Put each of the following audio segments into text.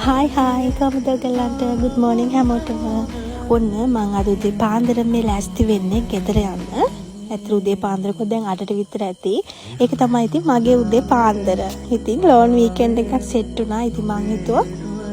Hi කවුද ඔයගලන්ට good morning හැමෝටම. ඔන්න මම අද උදේ පාන්දර මේ ලෑස්ති වෙන්නේ ගෙදර යන්න. ඇත්තට උදේ පාන්දරක දැන් 8ට විතර ඇති. ඒක තමයි ඉතින් මගේ උදේ පාන්දර. ඉතින් ලෝන් වීකෙන්ඩ් එකක් සෙට් වුණා. ඉතින් මං හිතුවා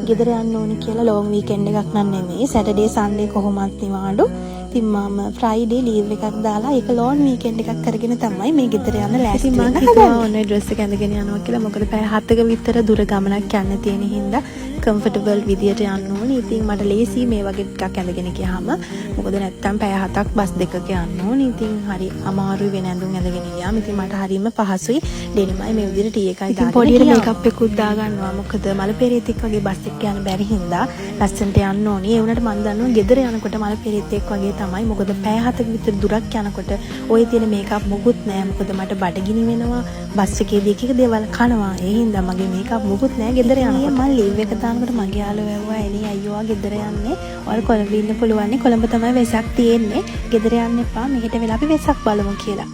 ගෙදර යන්න ඕනි කියලා. ලෝන් වීකෙන්ඩ් එකක් නන් නෙමෙයි. සැටර්ඩේ සන්ඩේ කොහොමත් නිවාඩු. ඉතින් මම ෆ්‍රයිඩේ ලීව් එකක් දාලා ඒක ලෝන් වීකෙන්ඩ් එකක් කරගෙන තමයි මේ ගෙදර යන්න ලෑස්ති වෙන්න හදන්නේ. මම ඔන්න ඩ්‍රෙස් එක ඇඳගෙන යනවා කියලා. මොකද පැය 7ක විතර දුර ගමනක් යන්න තියෙන හින්දා කම්ෆර්ටබල් විදියට යන්න ඕනේ. ඉතින් මට ලේසි මේ වගේ ටිකක් ඇඳගෙන ගියාම. මොකද නැත්තම් පැය 7ක් බස් දෙකක යන්න ඕනේ. ඉතින් හරි අමාරුයි වෙන ඇඳුම් ඇඳගෙන ගියාම. ඉතින් මට හරියම පහසුයි. ඩෙනිමයි මේ විදියට ටී එකයි දාගෙන. පොඩියට මේකප් එකකුත් දා ගන්නවා. මොකද මල පෙරේත එක්ක වගේ බස් එක යන්න බැරි හින්දා ලස්සනට යන්න ඕනේ. ඒ වුණාට මම දන්නවා ගෙදර යනකොට මල පෙරේත එක්ක වගේ තමයි. මොකද පැය 7ක විතර දුරක් යනකොට ওই තියෙන මේකප් මොකුත් නෑ. මොකද මට බඩගිනි වෙනවා. බස් එකේදී එක එක දේවල් කනවා. ඒ හින්දා මගේ මේකප් මොකුත් නෑ ගෙදර යනකොට. මම ලීව් එක දානකොට මගේ යාළුවා ඇහුවා එනේ අයියෝ ගෙදර යන්නේ. ඔයාලා කොළඹ ඉන්න පුළුවන්. කොළඹ තමයි වෙසක් තියෙන්නේ. ගෙදර යන්න එපා. මෙහෙට වෙලා අපි වෙසක් බලමු කියලා.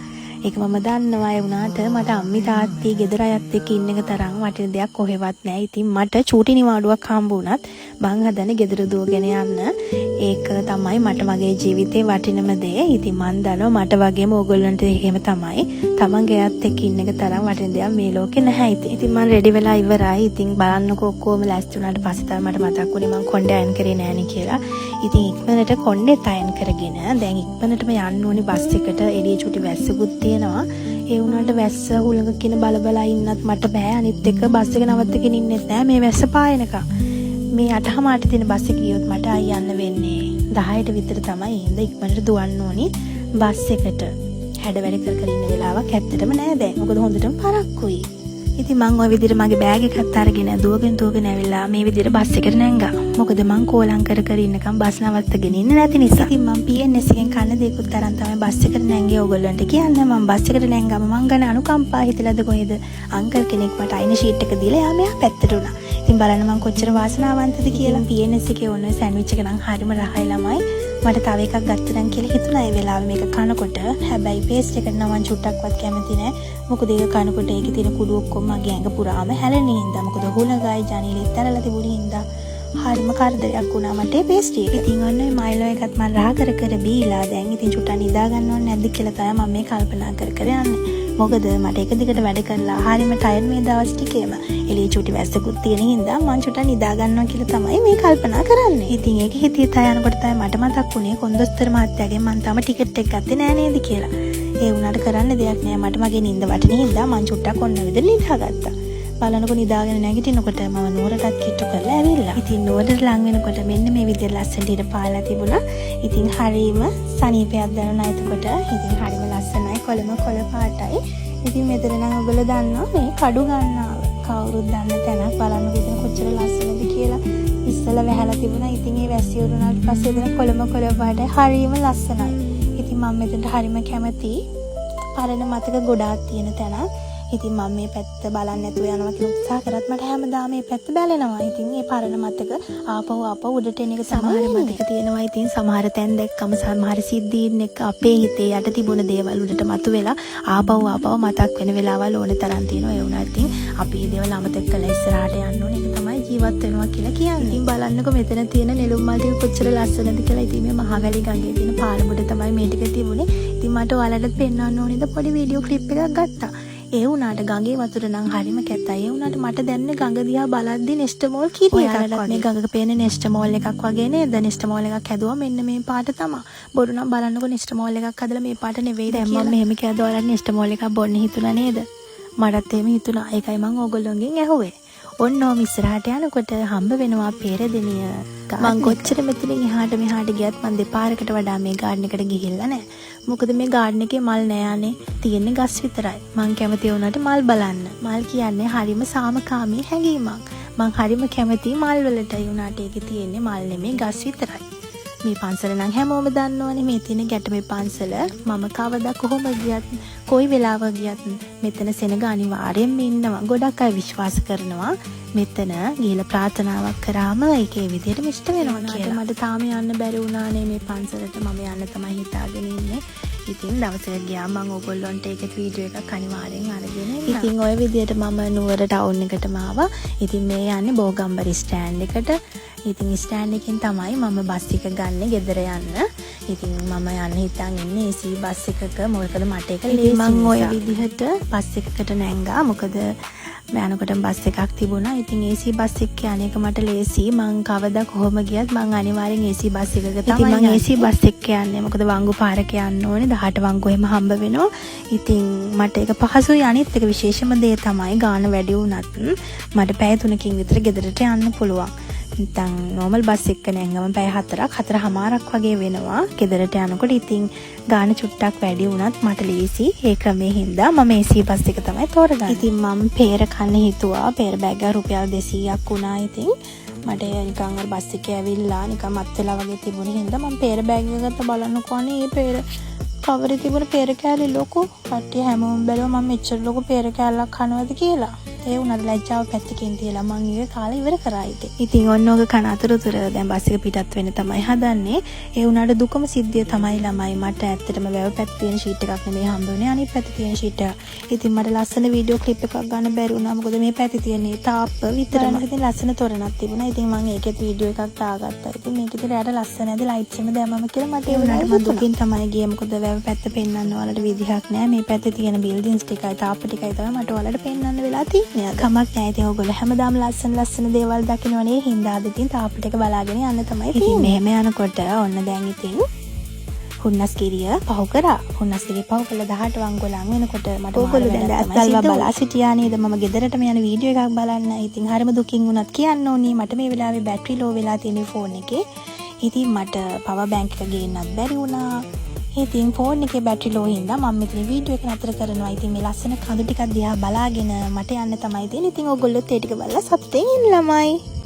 ඒක මම දන්නවා. ඒ වුණාට මට අම්මි තාත්ති ගෙදර අයත් එක්ක ඉන්න එක තරම් වටින දෙයක් කොහෙවත් නෑ. ඉතින් මට චූටි නිවාඩුවක් හම්බ වුණත් මං හදන්නේ ගෙදර දුවගෙන යන්න. ඒක තමයි මට මගේ ජීවිතේ වටිනම දේ. ඉතින් මං දන්නවා මට වගේම ඕගොල්ලන්ට එහෙම තමයි. තමන්ගේ අයත් එක්ක ඉන්න එක තරම් වටින දෙයක් මේ ලෝකේ නැහැ. ඉතින් මං රෙඩි වෙලා ඉවරයි. ඉතින් බලන්නකෝ ඔක්කොම ලෑස්ති වුණාට පස්සේ තමයි මට මතක් වුණේ මං කොණ්ඩේ අයන් කරේ නෑනේ කියලා. ඉතින් ඉක්මනට කොණ්ඩේත් අයන් කරගෙන දැන් ඉක්මනටම යන්න ඕනේ බස් එකට. එළිය චුටි වැස්සකුත් තියෙනවා. ඒ වුණාට වැස්ස හුලඟ කියන බල ඉන්නත් මට බෑ. අනිත් එක බස් එක නවත්තගෙන ඉන්නෙත් නෑ මේ වැස්ස පායනකම්. මේ 8:00ට තියෙන බස් එක ගියොත් මට ආයි යන්න වෙන්නේ 10ට විතර තමයි. හින්දා ඉක්මනට දුවන්න ඕනි බස් එකට. හැඩ වැඩ කර ඉන්න වෙලාවක් ඇත්තටම නෑ දැන්. මොකද හොඳටම පරක්කුයි. ඉතින් මං ওই විදිහට මගේ බෑග් එකත් අරගෙන දුවගෙන ඇවිල්ලා මේ විදිහට බස් එකට නැංගා. මොකද මං කෝලම් කර ඉන්නකම් බස් නවත්තගෙන ඉන්නේ නැති නිසා. ඉතින් මං PNS එකෙන් කන්න දෙයක්ත් අරන් තමයි බස් එකට නැංගේ. ඕගොල්ලන්ට කියන්න මං බස් එකට නැංගාම මං ගන්න අනුකම්පා හිතලාද කොහෙද අංකල් කෙනෙක් මට අයින ෂීට් එක දීලා යා මෙයා පැත්තට උනා. ඉතින් බලන්න මං කොච්චර වාසනාවන්තද කියලා. PNS එකේ ඔන්න සෑන්ඩ්විච් එක නම් හරිම රහයි ළමයි. මට තව එකක් ගත්තනම් කියලා හිතුණා ඒ වෙලාවේ මේක කනකොට. හැබැයි පේස්ට් එකට නම් මං චුට්ටක්වත් කැමති නෑ. මොකද ඒක කනකොට ඒකේ තියෙන කුඩු ඔක්කොම මගේ ඇඟ පුරාම හැලෙන හින්දා. මොකද හුලඟයි ජනේලෙත් තරලා තිබුණේ හින්දා හරිම කරදරයක් වුණා මට ඒ පේස්ට් එක. ඉතින් ඔන්න මයිලෝ එකත් මම රහ කර බීලා දැන් ඉතින් චුට්ටක් නිදා ගන්න ඕනේ නැද්ද කියලා තමයි මම මේ කල්පනා කර යන්නේ. මොකද මට එක දිගට වැඩ කරලා හරිම ටයර්ඩ් මේ දවස් ටිකේම. එළිය චුටි වැස්සකුත් තියෙන හින්දා මං චුට්ටක් නිදා ගන්නවා කියලා තමයි මේ කල්පනා කරන්නේ. ඉතින් ඒක හිතේ යනකොට තමයි මට මතක් වුණේ කොන්දොස්තර මහත්තයාගෙන් මං තාම ටිකට් එක ගත්තේ නෑ නේද කියලා. ඒ වුණාට කරන්න දෙයක් නෑ. මට මගේ නිින්ද වටින හින්දා මං චුට්ටක් ඔන්න විදිහට නිදාගත්තා. බලනකො නිදාගෙන නැගිටිනකොට මම නුවරටත් කිට්ටු කරලා ඇවිල්ලා. ඉතින් නුවරට ලං වෙනකොට මෙන්න මේ විදිහට ලස්සනට ඉර පාලා තිබුණා. ඉතින් හරීම සනීපයක් දැනුණා එතකොට. ඉතින් හරීම ලස්සනයි කොළම කොළ පාටයි. ඉතින් මෙතන නම් ඔයගොල්ලෝ දන්නවා මේ කඩු ගන්නාව. කවුරුත් දන්න තැනක්. බලන්නකො ඉතින් කොච්චර ලස්සනද කියලා. ඉස්සලා වැහලා තිබුණා. ඉතින් ඒ වැසිය උරුණාට පස්සේ එතන කොළම කොළ පාටයි හරීම ලස්සනයි. ඉතින් මම මෙතනට හරීම කැමතියි. පරණ මතක ගොඩාක් තියෙන තැනක්. ඉතින් මම මේ පැත්ත බලන්න නැතුව යනවා කියලා උත්සාහ කරත් මට හැමදාම මේ පැත්ත බැලෙනවා. ඉතින් මේ පරණ මතක ආපහු උඩට එන එක සමහර මතක තියෙනවා. ඉතින් සමහර තැන් දැක්කම සමහර සිද්ධීන් එක්ක අපේ හිතේ යට තිබුණ දේවල් උඩට මතුවෙලා ආපහු මතක් වෙන වෙලාවල් ඕන තරම් තියෙනවා. ඒ වුණා ඉතින් අපි මේ දේවල් අමතක කරලා ඉස්සරහට යන්න ඕනේ. ඒක තමයි ජීවත් වෙනවා කියලා කියන්නේ. ඉතින් බලන්නකො මෙතන තියෙන නෙළුම් මල් ටික කොච්චර ලස්සනද කියලා. ඉතින් මේ මහවැලි ගඟේ තියෙන පාර මුඩ තමයි මේ ටික තිබුණේ. ඉතින් මට ඔයාලට පෙන්වන්න ඕනේද පොඩි වීඩියෝ ක්ලිප් එකක් ගත්තා. ඒ වුණාට ගඟේ වතුර නම් හරිම කැතයි. ඒ වුණාට මට දැනෙන්නේ ගඟ දිහා බලද්දි නෙස්ටමෝල් කීටි එකක් වගේ. මේ ගඟක පේන නෙස්ටමෝල් එකක් වගේ නේද? නෙස්ටමෝල් එකක් හැදුවා මෙන්න මේ පාට තමයි. බොරු නම් බලන්නකො නෙස්ටමෝල් එකක් හදලා මේ පාට නෙවෙයි දැන් මම මෙහෙම කියද්දී ඔයාලට නෙස්ටමෝල් එකක් බොන්න හිතුණා නේද? මටත් එහෙම හිතුණා. ඒකයි මම ඕගොල්ලෝගෙන් ඇහුවේ. ඔන්නෝම ඉස්සරහට යනකොට හම්බ වෙනවා පෙරදෙනිය. මං කොච්චර මෙතනින් එහාට මෙහාට ගියත් මං දෙපාරකට වඩා මේ ගාඩන් එකට ගිහිල්ලා නැහැ. මොකද මේ ගාඩන් එකේ මල් නෑනේ. තියෙන්නේ ගස් විතරයි. මං කැමති වුණාට මල් බලන්න. මල් කියන්නේ හරිම සාමකාමී හැඟීමක්. මං හරිම කැමති මල් වලටයි. වුණාට ඒකේ තියෙන්නේ මල් නෙමෙයි ගස් විතරයි. මේ පන්සල නම් හැමෝම දන්නවනේ. මේ තියෙන ගැටමේ පන්සල මම කවදා කොහොම ගියත් කොයි වෙලාවක ගියත් මෙතන සෙනග අනිවාර්යෙන්ම ඉන්නවා. ගොඩක් අය විශ්වාස කරනවා මෙතන ගිහලා ප්‍රාර්ථනාවක් කරාම ඒකේ විදියට මිෂ්ට වෙනවා කියලා. මට තාම යන්න බැරි වුණානේ මේ පන්සලට. මම යන්න තමයි හිතාගෙන ඉන්නේ. ඉතින් දවසක ගියාම මම ඕගොල්ලන්ට ඒකේ වීඩියෝ එකක් අනිවාර්යෙන් අරගෙන එන්න. ඉතින් ওই විදියට මම නුවර ටවුන් එකටම ආවා. ඉතින් මේ යන්නේ බෝගම්බරි ස්ටෑන්ඩ් එකට. ඉතින් ස්ටෑන්ඩ් එකෙන් තමයි මම බස් එක ගන්න ගෙදර යන්න. ඉතින් මම යන්න හිතන් ඉන්නේ AC බස් එකක. මොකද මට ඒක ලේසි නිසා. මම ওই විදිහට බස් එකකට නැංගා. මොකද යනකොට බස් එකක් තිබුණා. ඉතින් AC බස් එක යන්නේක මට ලේසි. මං කවදා කොහොම ගියත් මං අනිවාර්යෙන් AC බස් එකක තමයි. ඉතින් මං AC බස් එක යන්නේ. මොකද වංගු පාරක යන්න ඕනේ. 18 වංගු එහෙම හම්බ වෙනවා. ඉතින් මට ඒක පහසුයි. අනිත් එක විශේෂම දේ තමයි ගාන වැඩි වුණත් මට පැය 3කින් විතර ගෙදරට යන්න පුළුවන්. නැත්නම් normal බස් එක නැංගම පැය 4:00ක් වගේ වෙනවා ගෙදරට යනකොට. ඉතින් ගාන චුට්ටක් වැඩි වුණත් මට ලේසි. ඒ ක්‍රමේ හින්දා මම AC බස් එක තමයි තෝරගන්නේ. ඉතින් මම පෙර කන්න හිතුවා. පෙර බෑග් එක රුපියල් 200ක් වුණා. ඉතින් මට නිකන් අර බස් එකේ ඇවිල්ලා නිකන් මත් වෙලා වගේ තිබුණ හින්දා මම පෙර බෑග් එක ගත්ත බලන්නකෝ අනේ මේ පෙර කවරේ තිබුණ පෙර කෑලි ලොකු. කට්ටිය හැමෝම බැලුවා මම මෙච්චර ලොකු පෙර කෑල්ලක් කනවද කියලා. ඒ උනත් ලැජ්ජාව පැත්තකින් තියලා මං ඒක කාලේ ඉවර කරා ඉතින්. ඉතින් ඔන්න ඔක කන අතරතුර දැන් බස් එක පිටත් වෙන්න තමයි හදන්නේ. ඒ උනාට දුකම සිද්ධිය තමයි ළමයි මට ඇත්තටම වැව පැත්ත තියෙන ෂීට් එකක් නෙමෙයි හම්බුනේ අනිත් පැත්තේ තියෙන ෂීට් එක. ඉතින් මට ලස්සන වීඩියෝ ක්ලිප් එකක් ගන්න බැරි වුණා. මොකද මේ පැත්තේ තියෙන තාප්ප විතරම. ඉතින් ලස්සන තොරණක් තිබුණා. ඉතින් මම ඒකෙත් වීඩියෝ එකක් දාගත්තා. ඉතින් මේක ඉතින් යාට ලස්සන ඇද ලයිට්ස් එම දැම්මම කියලා මට ඒ උනාට මම දුකින් තමයි ගියේ. මොකද වැව පැත්ත පෙන්වන්න ඔයාලට විදිහක් නැහැ. මේ පැත්තේ තියෙන බිල්ඩින්ග්ස් ටිකයි තාප්ප ටිකයි තමයි මට ඔයාලට පෙන්වන්න වෙලා තියෙන්නේ. කමක් නැහැ. ඉතින් ඔයගොල්ලෝ හැමදාම ලස්සන දේවල් දකින්නවනේ. හින්දා අද ඉතින් තාප්ප ටික බලාගෙන යන්න තමයි. ඉතින් මෙහෙම යනකොට ඔන්න දැන් ඉතින් හුන්නස්ගිරිය පහු කරා. හුන්නස්ගිරිය පහු කළා 18 වංගුව ලඟ වෙනකොට මට ඔයගොල්ලෝ දැන් ඇත්තල්ව බලා සිටියා නේද? මම ගෙදරටම යන වීඩියෝ එකක් බලන්න. ඉතින් හරිම දුකින් වුණත් කියන්න ඕනේ. මට මේ වෙලාවේ බැටරි ලෝ වෙලා තියෙන ෆෝන් එකේ. ඉතින් මට පවර් බැංක් එක ගේන්නත් බැරි වුණා. ඉතින් ෆෝන් එකේ බැටරි ලෝ හින්දා මම මෙතන වීඩියෝ එක නතර කරනවා. ඉතින් මේ ලස්සන කඳු ටිකක් දිහා බලාගෙන මට යන්න තමයි තියෙන්නේ. ඉතින් ඔයගොල්ලොත් ඒ ටික බලලා සතුටින් ඉන්න ළමයි.